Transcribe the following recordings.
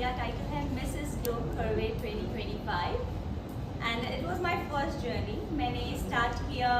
मेरा टाइटल है Mrs globe करवे 2025 and it was my first journey. मैंने स्टार्ट किया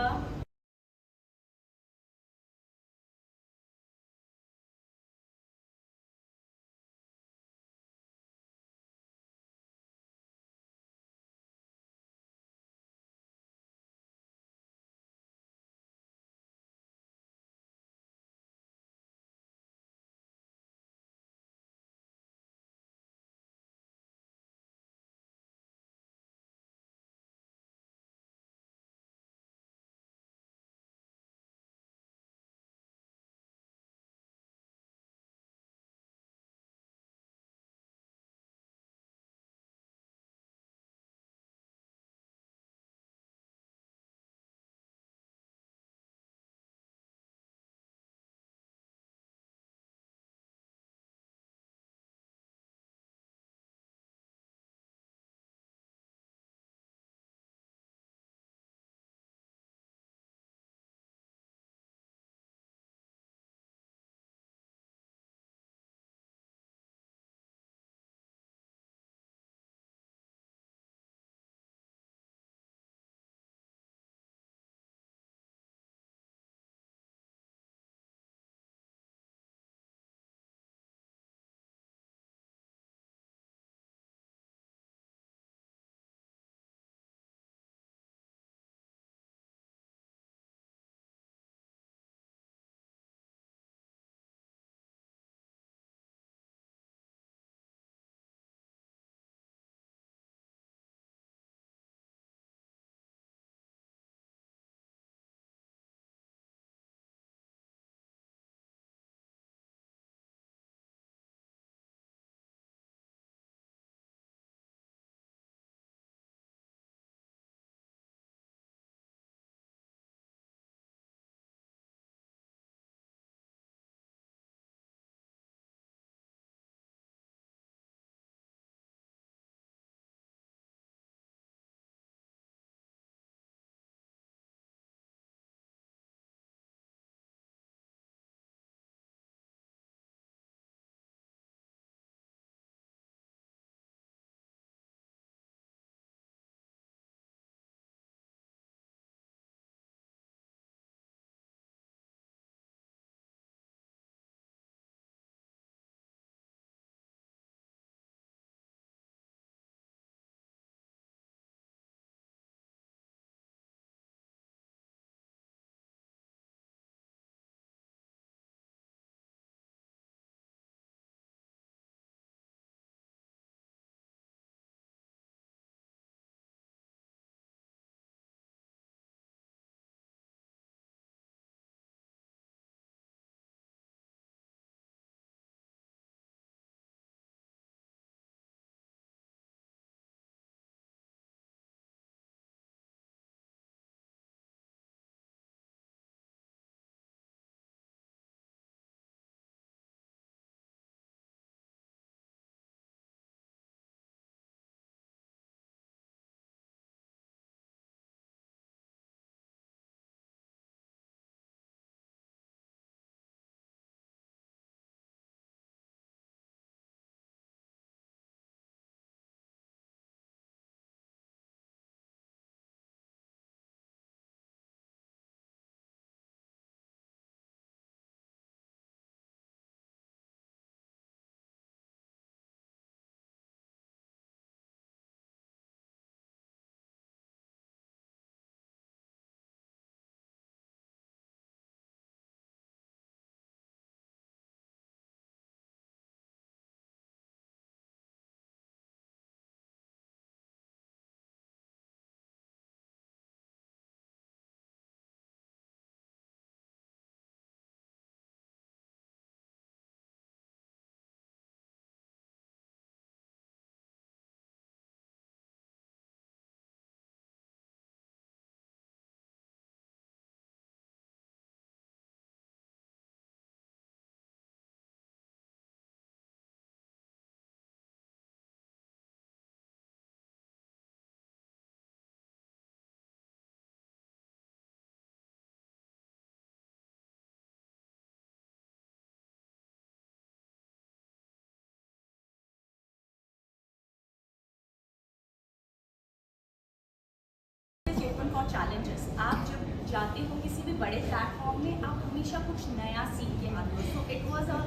अबाउट चैलेंजेस. आप जब जाते हो किसी भी बड़े प्लेटफॉर्म में, आप हमेशा कुछ नया सीख के आते हो. So it was a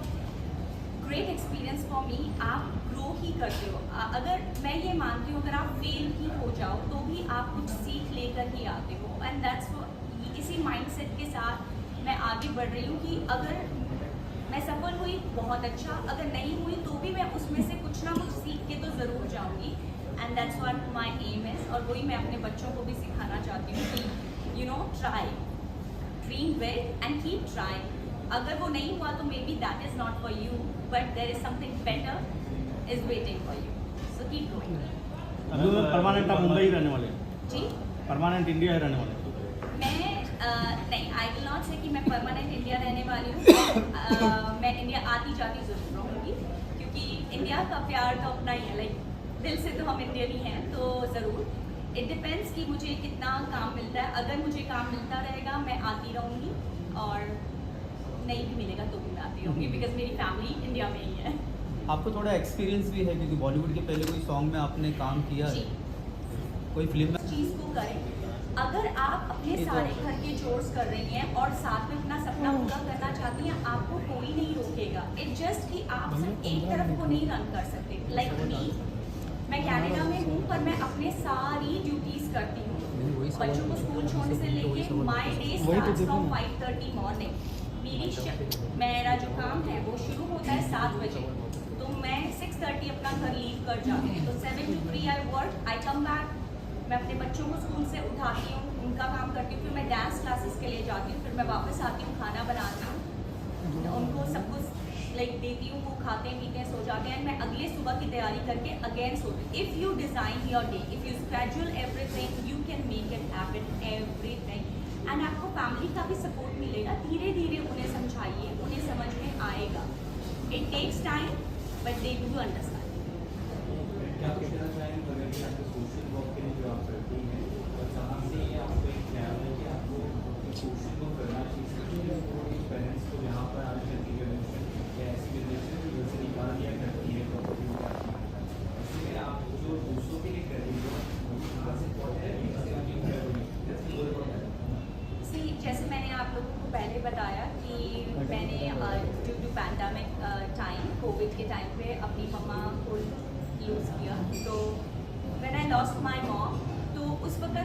great experience for me. आप ग्रो ही करते हो. अगर मैं ये मानती हूँ, अगर आप फेल ही हो जाओ तो भी आप कुछ सीख लेकर ही आते हो. एंड दैट्स इसी माइंडसेट के साथ मैं आगे बढ़ रही हूँ कि अगर मैं सफल हुई बहुत अच्छा, अगर नहीं हुई तो भी मैं उसमें से कुछ ना कुछ सीख के तो ज़रूर जाऊँगी. And that's what my aim is. और वही मैं अपने बच्चों को भी सिखाना चाहती हूँ कि try, dream big and keep trying. अगर वो नहीं हुआ तो maybe that is not for you, but there is something better is waiting for you. So keep going. अभी मैं परमानेंट आप मुंबई रहने वाले हैं? जी, परमानेंट इंडिया ही रहने वाले हैं? मैं नहीं, आई विल नॉट से कि मैं परमानेंट इंडिया रहने वाली हूँ. मैं इंडिया आती जाती ज़रूर रहूँगी, क्योंकि इंडिया का प्यार तो अपना ही है. लाइक दिल से तो हम इंडियन ही हैं. तो ज़रूर इट डिपेंड्स कि मुझे कितना काम मिलता है. अगर मुझे काम मिलता रहेगा मैं आती रहूँगी, और नहीं भी मिलेगा तो भी मैं आती रहूँगी, बिकॉज मेरी फैमिली इंडिया में ही है. आपको थोड़ा एक्सपीरियंस भी है, क्योंकि बॉलीवुड के पहले कोई सॉन्ग में आपने काम किया है, जी, कोई फिल्म में? चीज़ को करें. अगर आप अपने सारे घर के चोर्स कर रही हैं और साथ में अपना सपना पूरा करना चाहती हैं, आपको कोई नहीं रोकेगा. इट जस्ट कि आप सिर्फ एक तरफ को नहीं रन कर सकते. लाइक मी, मैं कनाडा में हूँ पर मैं अपने सारी ड्यूटीज़ करती हूँ. बच्चों को स्कूल छोड़ने से लेके my day starts from 5:30 morning. मेरी मेरा जो काम है वो शुरू होता है 7 बजे, तो मैं 6:30 अपना घर लीव कर जाती हूँ. तो 7 to 3 I work, I come back. मैं अपने बच्चों को स्कूल से उठाती हूँ, उनका काम करती हूँ, फिर मैं डांस क्लासेस के लिए जाती हूँ, फिर मैं वापस आती हूँ, खाना बनाती हूँ, उनको सब कुछ लाइक देती हूँ, वो खाते हैं पीते हैं सो जाते हैं. मैं अगले सुबह की तैयारी करके अगेन सोती हूँ. If you design your day, if you schedule everything, you can make it happen everything. And आपको फैमिली का भी सपोर्ट मिलेगा. धीरे धीरे उन्हें समझाइए, उन्हें समझ में आएगा. It takes time, but they do understand. क्या कुछ कहना चाहेंगे अगर कि आपके सोशल वर्क के लिए जो आप करती हैं, और जहाँ से ये आपको एक ख्याल है कि आपको सोशल वर्क करना चाहिए, तो पेरेंट्स को यहाँ पर आने चलती जनरेशन या ऐसी जनरेशन जो घर से निकाल दिया करती है प्रॉपर्टी उठाती है, इसलिए आप जो दूसरों के लिए कर रही हो कहाँ से पहुँचे सी, जैसे मैंने आप लोगों को पहले बताया कि मैंने due to pandemic time, covid के टाइम पे अपनी मम्मा को लूज़ किया. तो when I lost my mom, तो उस वक्त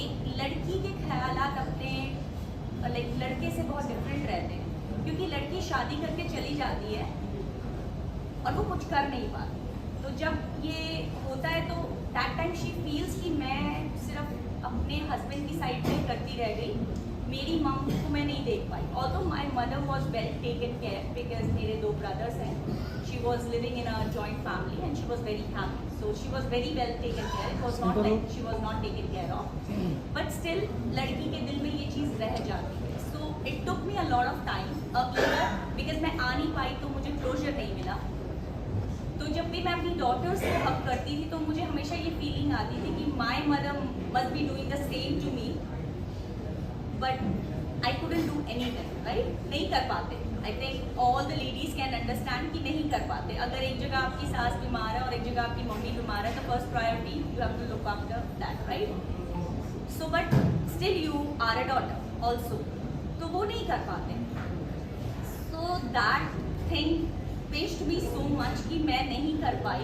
एक लड़की के ख्यालात अपने लाइक लड़के से बहुत डिफरेंट रहते हैं, क्योंकि लड़की शादी करके चली जाती है और वो कुछ कर नहीं पाती. तो जब ये होता है तो दैट टाइम शी फील्स कि मैं सिर्फ अपने हस्बैंड की साइड पे करती रह गई, मेरी मम को मैं नहीं देख पाई. Although my mother was well taken care, because मेरे 2 ब्रदर्स हैं. She was living in a joint family and she was very happy. So she was very well taken care. It was not like she was not taken care of, but still लड़की के दिल में ये चीज़ रह जाती है. So it took me a lot of time because मैं आ नहीं पाई, तो मुझे क्लोजर नहीं मिला. तो जब भी मैं अपनी डॉटर्स को हक करती थी तो मुझे हमेशा ये फीलिंग आती थी कि my mother must be doing the same to me, but I couldn't do anything. Right, नहीं कर पाते. I think all the ladies can understand कि नहीं कर पाते. अगर एक जगह आपकी सास बीमार है और एक जगह आपकी मम्मी बीमार है, तो first priority you have to look after that. Right. So but still you are a daughter also, तो वो नहीं कर पाते. So that thing paste me so much कि मैं नहीं कर पाई.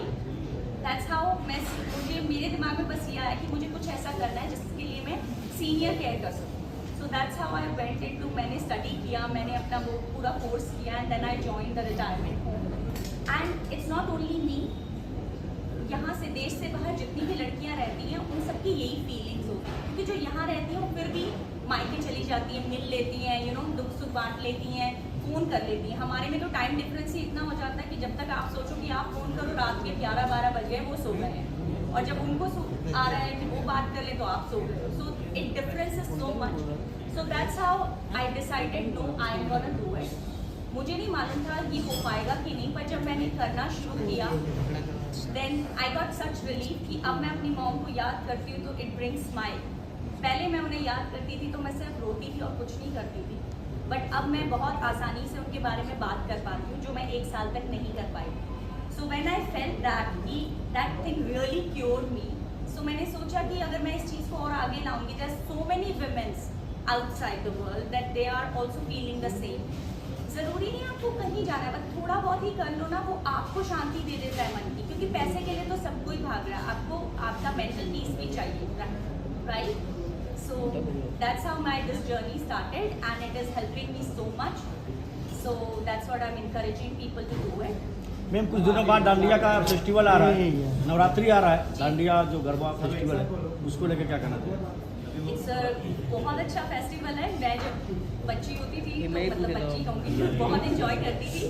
दैट्स हाउ मुझे मेरे दिमाग में बस ये आया कि मुझे कुछ ऐसा करना है जिसके लिए मैं सीनियर केयर कर सकूँ. So that's how I went into. मैंने स्टडी किया, मैंने अपना वो पूरा कोर्स किया, and then I join the retirement home. And it's not only me, यहाँ से देश से बाहर जितनी भी लड़कियाँ रहती हैं उन सबकी यही फीलिंग्स होती हैं, क्योंकि जो यहाँ रहती हैं वो फिर भी मायके चली जाती हैं, मिल लेती हैं, दुख सुख बांट लेती हैं, फ़ोन कर लेती हैं. हमारे में तो टाइम डिफरेंस ही इतना हो जाता है कि जब तक आप सोचो कि आप फ़ोन करो रात के 11-12 बज गए, वो सो गए हैं, और जब उनको आ रहा है कि वो बात कर ले तो आप सो गए. So it difference is so much. So that's how I decided no, I am gonna do it. मुझे नहीं मालूम था ये हो पाएगा कि नहीं, पर जब मैंने करना शुरू किया then I got such relief कि अब मैं अपनी मॉम को याद करती हूँ तो इट ब्रिंग्स स्माइल. पहले मैं उन्हें याद करती थी तो मैं सिर्फ रोती थी और कुछ नहीं करती थी, बट अब मैं बहुत आसानी से उनके बारे में बात कर पाती हूँ, जो मैं 1 साल तक नहीं कर पाई. So when I felt that thing really cured me, so मैंने सोचा कि अगर मैं इस चीज़ को और आगे लाऊंगी, there are so many womens outside the world that they are also feeling the same. ज़रूरी नहीं आपको कहीं जाना है, बस थोड़ा बहुत ही कर लो ना, वो आपको शांति दे देता है मन की, क्योंकि पैसे के लिए तो सब कोई भाग रहा है, आपको आपका मेंटल पीस भी चाहिए, right? So that's how this journey started, and it is helping me so much. So that's what I'm encouraging people to do it. Ma'am कुछ दिनों बाद डांडिया का फेस्टिवल आ रहा है, नवरात्रि आ रहा है, डांडिया जो गरबा फेस्टिवल है उसको लेकर क्या कहना चाहिए? It's a बहुत अच्छा फेस्टिवल है। मैं जब बच्ची होती थी, तो मतलब बच्ची कहूँगी, बहुत इंजॉय करती थी।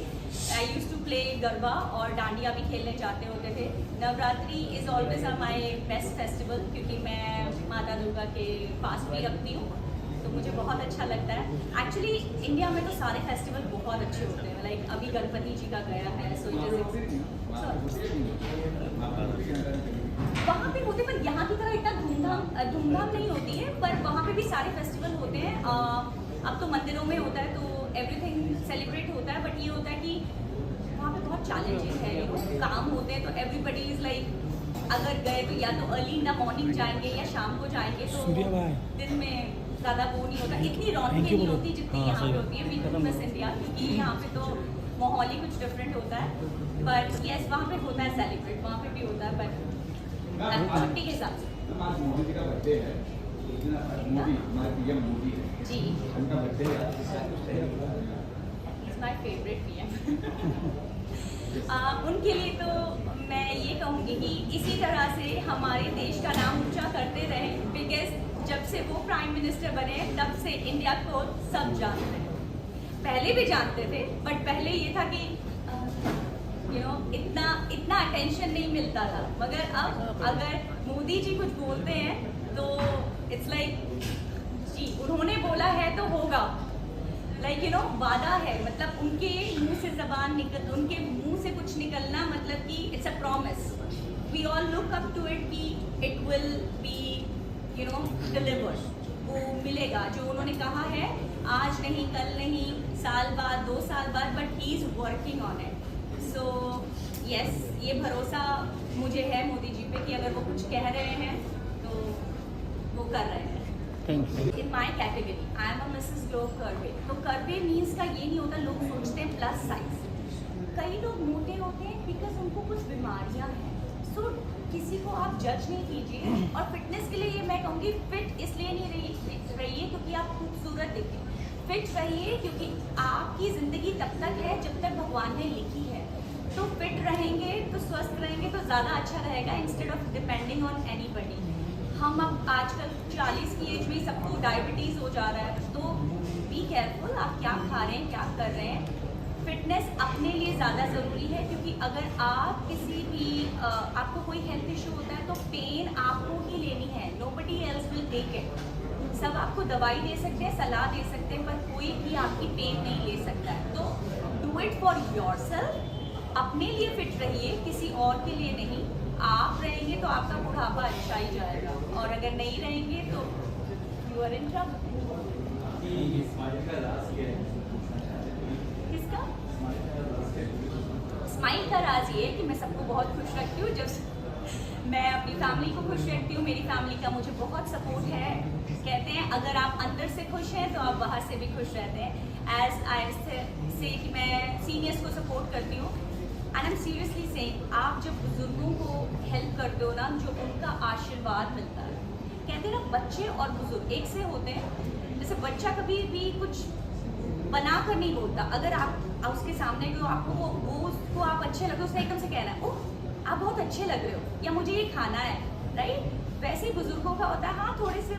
आई यूज टू प्ले गरबा और डांडिया भी खेलने जाते होते थे। Navratri is always my best festival, क्योंकि मैं माता दुर्गा के फास्ट भी रखती हूँ, तो मुझे बहुत अच्छा लगता है। एक्चुअली इंडिया में तो सारे फेस्टिवल बहुत अच्छे होते हैं, लाइक अभी गणपति जी का गया है, सो वहाँ पे होते, पर यहाँ की तरह इतना धूमधाम नहीं होती है, पर वहाँ पे भी सारे फेस्टिवल होते हैं। अब तो मंदिरों में होता है तो एवरीथिंग सेलिब्रेट होता है, बट ये होता है कि वहाँ पे बहुत चैलेंजेस है, काम होते हैं, तो एवरीबडी इज़ लाइक अगर गए तो या तो अर्ली इन द मॉर्निंग जाएंगे या शाम को जाएंगे, तो दिन में ज़्यादा वो नहीं होता, इतनी रौनक नहीं होती जितनी यहाँ पे होती है। वी डू मिस इंडिया, क्योंकि यहाँ पे तो माहौल ही कुछ डिफरेंट होता है, पर यस वहाँ पे होता है सेलिब्रेट, वहाँ पे भी होता है, पर छुट्टी के हिसाब से। आज मोदी जी का बर्थडे है, उस दिन मोदी हमारे पीएम मोदी है जी, उनका बर्थडे है, इज़ माय फेवरेट पीएम। उनके लिए तो मैं ये कहूँगी कि इसी तरह से हमारे देश का नाम ऊंचा करते रहे, बिकॉज जब से वो प्राइम मिनिस्टर बने तब से इंडिया को सब जानते हैं। पहले भी जानते थे, बट पहले ये था कि इतना अटेंशन नहीं मिलता था, मगर अब अगर मोदी जी कुछ बोलते हैं तो इट्स लाइक जी उन्होंने बोला है तो होगा, लाइक वादा है, मतलब उनके मुंह से जबान निकल, उनके मुंह से कुछ निकलना मतलब कि it's a promise. We all look up to it कि इट विल बी डिलीवर्ड, वो मिलेगा जो उन्होंने कहा है, आज नहीं कल नहीं, साल बाद 2 साल बाद, but he is working on it. So yes, ये भरोसा मुझे है मोदी जी पे कि अगर वो कुछ कह रहे हैं तो वो कर रहे हैं। In my category I am a Mrs glow curvy, तो कर्वे मीन्स का ये नहीं होता, लोग सोचते हैं प्लस साइज, कई लोग मोटे होते हैं बिकॉज उनको कुछ बीमारियां हैं। सो किसी को आप जज नहीं कीजिए, और फिटनेस के लिए ये मैं कहूँगी फिट इसलिए नहीं रहिए क्योंकि आप खूबसूरत दिखें, फिट रहिए क्योंकि आपकी ज़िंदगी तब तक है जब तक भगवान ने लिखी है, तो फिट रहेंगे तो स्वस्थ रहेंगे तो ज़्यादा अच्छा रहेगा, instead of depending on anybody. हम अब आजकल 40 की एज में सबको डायबिटीज़ हो जा रहा है, तो बी केयरफुल आप क्या खा रहे हैं, क्या कर रहे हैं। फिटनेस अपने लिए ज़्यादा ज़रूरी है, क्योंकि अगर आप किसी भी आपको कोई हेल्थ इशू होता है तो पेन आपको ही लेनी है, nobody else will take it. सब आपको दवाई दे सकते हैं, सलाह दे सकते हैं, पर कोई भी आपकी पेन नहीं ले सकता है। तो डू इट फॉर योरसेल्फ, अपने लिए फिट रहिए, किसी और के लिए नहीं। आप रहेंगे तो आपका बुढ़ापा अच्छा ही जाएगा, और अगर नहीं रहेंगे तो यू आर इन ट्रबल। किसका स्माइल का राज ये है कि मैं सबको बहुत खुश रखती हूँ, जब मैं अपनी फैमिली को खुश रखती हूँ, मेरी फैमिली का मुझे बहुत सपोर्ट है। कहते हैं अगर आप अंदर से खुश हैं तो आप बाहर से भी खुश रहते हैं। एज आई से कि मैं सीनियर्स को सपोर्ट करती हूँ, and I am seriously saying, आप जब बुजुर्गों को हेल्प करते हो ना, जो उनका आशीर्वाद मिलता है, कहते हैं ना बच्चे और बुजुर्ग एक से होते हैं। जैसे बच्चा कभी भी कुछ बना कर नहीं बोलता, अगर आप उसके सामने को आपको वो उसको आप अच्छे लगे, उसने एकदम से कहना है ओह आप बहुत अच्छे लग रहे हो, या मुझे ये खाना है, राइट? वैसे ही बुजुर्गों का होता है, हाँ थोड़े से